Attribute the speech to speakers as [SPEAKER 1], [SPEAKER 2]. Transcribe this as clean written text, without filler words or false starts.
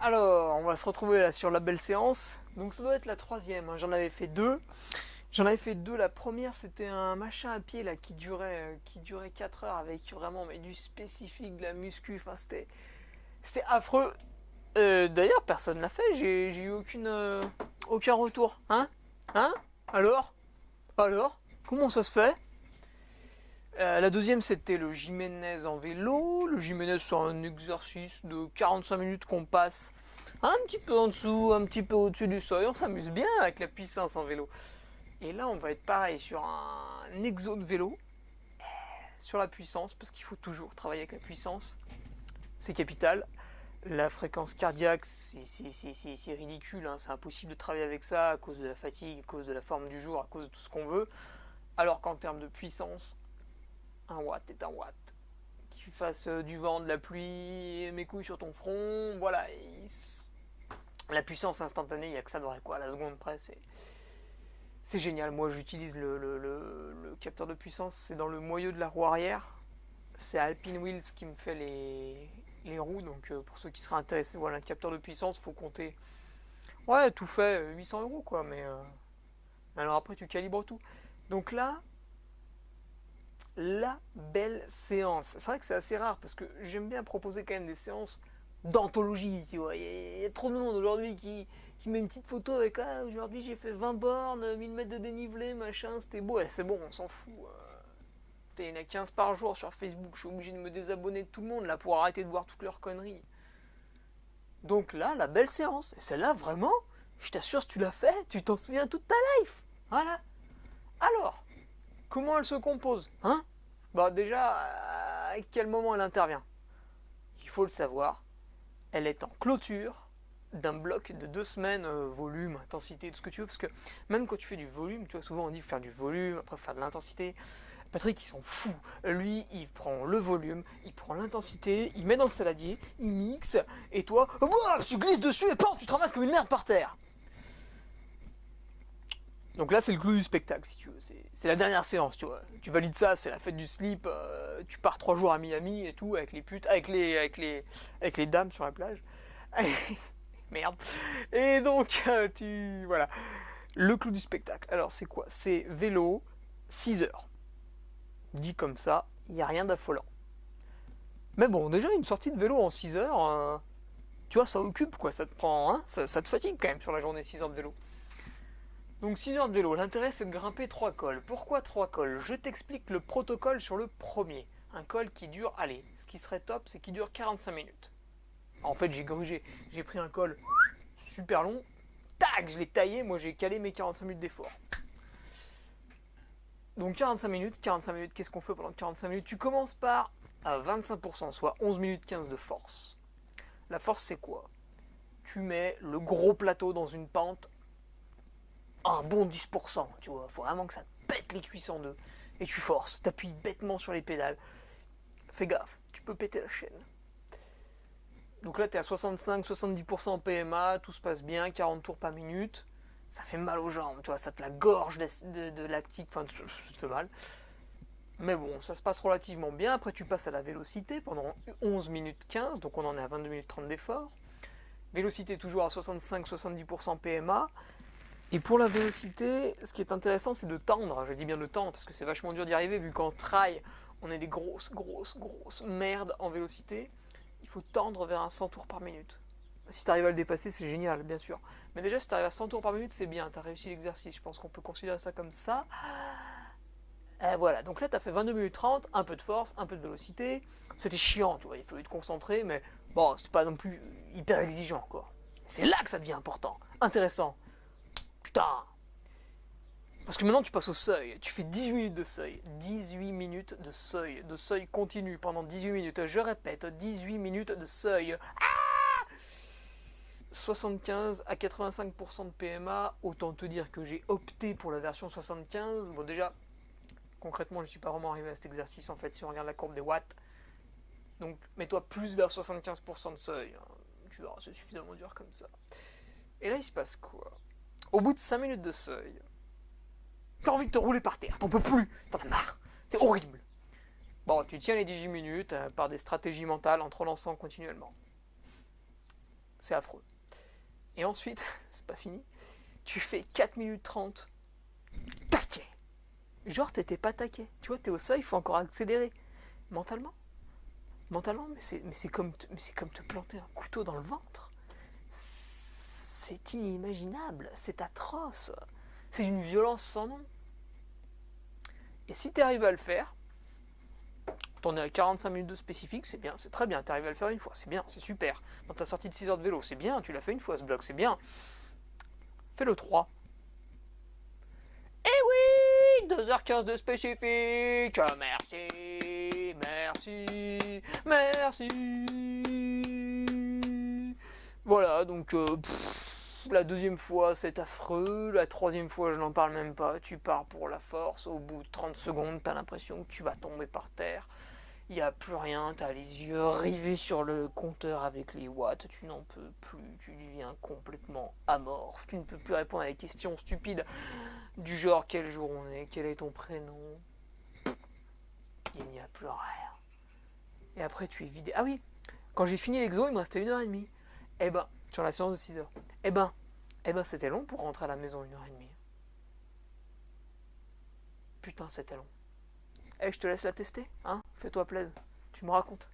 [SPEAKER 1] Alors, on va se retrouver là sur la belle séance. Donc ça doit être la troisième, hein. J'en avais fait deux. J'en avais fait deux. La première, c'était un machin à pied là qui durait 4 heures avec vraiment mais du spécifique, de la muscu. Enfin, c'était affreux. D'ailleurs, personne l'a fait. J'ai eu aucun retour. Hein? Hein? Alors? Alors? Comment ça se fait? La deuxième, c'était le Jiménez en vélo. Le Jiménez, c'est un exercice de 45 minutes qu'on passe un petit peu en dessous, un petit peu au-dessus du seuil. On s'amuse bien avec la puissance en vélo. Et là, on va être pareil sur un exo de vélo, sur la puissance, parce qu'il faut toujours travailler avec la puissance. C'est capital. La fréquence cardiaque, c'est ridicule, hein. C'est impossible de travailler avec ça à cause de la fatigue, à cause de la forme du jour, à cause de tout ce qu'on veut. Alors qu'en termes de puissance, un watt est un watt. Qu'il fasse du vent, de la pluie, mes couilles sur ton front, voilà. La puissance instantanée, il n'y a que ça de vrai, quoi. À la seconde près, c'est génial. Moi, j'utilise le capteur de puissance, c'est dans le moyeu de la roue arrière. C'est Alpine Wheels qui me fait les roues, donc pour ceux qui seraient intéressés, voilà, un capteur de puissance, faut compter. Ouais, tout fait 800 euros, quoi, mais alors après, tu calibres tout. Donc là, la belle séance. C'est vrai que c'est assez rare parce que j'aime bien proposer quand même des séances d'anthologie, tu vois. Il y a trop de monde aujourd'hui qui met une petite photo avec ah, aujourd'hui j'ai fait 20 bornes, 1000 mètres de dénivelé, machin, c'était beau. Ouais, c'est bon, on s'en fout. Il y en a 15 par jour sur Facebook, je suis obligé de me désabonner de tout le monde là pour arrêter de voir toutes leurs conneries. Donc là, la belle séance. Et celle-là, vraiment, je t'assure, si tu l'as fait, tu t'en souviens toute ta life. Voilà. Alors, comment elle se compose, hein? Bah déjà, à quel moment elle intervient? Il faut le savoir. Elle est en clôture d'un bloc de 2 semaines, volume, intensité, tout ce que tu veux, parce que même quand tu fais du volume, tu vois, souvent on dit faire du volume, après faire de l'intensité. Patrick, il s'en fout. Lui, il prend le volume, il prend l'intensité, il met dans le saladier, il mixe, et toi, tu glisses dessus et tu te ramasses comme une merde par terre. Donc là, c'est le clou du spectacle, si tu veux. C'est la dernière séance, tu vois. Tu valides ça, c'est la fête du slip. Tu pars 3 jours à Miami et tout, avec les putes, avec les dames sur la plage. Merde. Et donc, voilà. Le clou du spectacle. Alors, c'est quoi? C'est vélo, 6 heures. Dit comme ça, il n'y a rien d'affolant. Mais bon, déjà, une sortie de vélo en 6 heures, tu vois, ça occupe, quoi. Ça te prend, hein, ça te fatigue quand même sur la journée, 6 heures de vélo. Donc 6 heures de vélo, l'intérêt c'est de grimper 3 cols. Pourquoi 3 cols? Je t'explique le protocole sur le premier. Un col qui dure, allez, ce qui serait top, c'est qu'il dure 45 minutes. En fait, j'ai grugé, j'ai pris un col super long, tac, je l'ai taillé, moi j'ai calé mes 45 minutes d'effort. Donc 45 minutes, qu'est-ce qu'on fait pendant 45 minutes? Tu commences par à 25%, soit 11 minutes 15 de force. La force c'est quoi? Tu mets le gros plateau dans une pente un bon 10%, tu vois. Faut vraiment que ça te pète les cuisses en deux. Et tu forces, t'appuies bêtement sur les pédales. Fais gaffe, tu peux péter la chaîne. Donc là, t'es à 65-70% PMA, tout se passe bien, 40 tours par minute. Ça fait mal aux jambes, tu vois, ça te la gorge de lactique, enfin, ça te fait mal. Mais bon, ça se passe relativement bien. Après, tu passes à la vélocité pendant 11 minutes 15, donc on en est à 22 minutes 30 d'effort. Vélocité toujours à 65-70% PMA. Et pour la vélocité, ce qui est intéressant, c'est de tendre. Je dis bien de tendre parce que c'est vachement dur d'y arriver vu qu'en trail, on est des grosses merdes en vélocité. Il faut tendre vers un 100 tours par minute. Si tu arrives à le dépasser, c'est génial, bien sûr. Mais déjà, si tu arrives à 100 tours par minute, c'est bien. Tu as réussi l'exercice. Je pense qu'on peut considérer ça comme ça. Et voilà, donc là, tu as fait 22 minutes 30, un peu de force, un peu de vélocité. C'était chiant, tu vois, il fallait te concentrer, mais bon, c'était pas non plus hyper exigeant, quoi. C'est là que ça devient important, intéressant. Putain. Parce que maintenant tu passes au seuil, tu fais 18 minutes de seuil. 18 minutes de seuil continu pendant 18 minutes. Je répète, 18 minutes de seuil. 75 à 85% de PMA, autant te dire que j'ai opté pour la version 75. Bon déjà, concrètement je ne suis pas vraiment arrivé à cet exercice en fait si on regarde la courbe des watts. Donc mets-toi plus vers 75% de seuil. Tu verras, c'est suffisamment dur comme ça. Et là il se passe quoi? Au bout de 5 minutes de seuil, t'as envie de te rouler par terre, t'en peux plus, t'en as marre, c'est horrible. Bon, tu tiens les 18 minutes par des stratégies mentales en te relançant continuellement. c'est affreux. Et ensuite, c'est pas fini, tu fais 4 minutes 30, taquet. Genre, t'étais pas taquet. Tu vois, t'es au seuil, il faut encore accélérer. Mentalement, mais c'est comme te planter un couteau dans le ventre. C'est inimaginable, c'est atroce. C'est d'une violence sans nom. Et si tu arrives à le faire, t'en es à 45 minutes de spécifique, c'est bien, c'est très bien. Tu arrives à le faire une fois, c'est bien, c'est super. Dans ta sortie de 6 heures de vélo, c'est bien, tu l'as fait une fois ce bloc, c'est bien. Fais-le 3. Eh oui, 2h15 de spécifique. Merci. Voilà, donc la deuxième fois c'est affreux, la troisième fois je n'en parle même pas, tu pars pour la force, au bout de 30 secondes t'as l'impression que tu vas tomber par terre, il n'y a plus rien, t'as les yeux rivés sur le compteur avec les watts, tu n'en peux plus, tu deviens complètement amorphe, tu ne peux plus répondre à des questions stupides du genre quel jour on est, quel est ton prénom, il n'y a plus rien. Et après tu es vidé. Ah oui, quand j'ai fini l'exo il me restait 1h30. Eh ben, sur la séance de 6 heures. Eh ben, c'était long pour rentrer à la maison 1h30. Putain, c'était long. Eh, je te laisse la tester, hein. Fais-toi plaisir. Tu me racontes.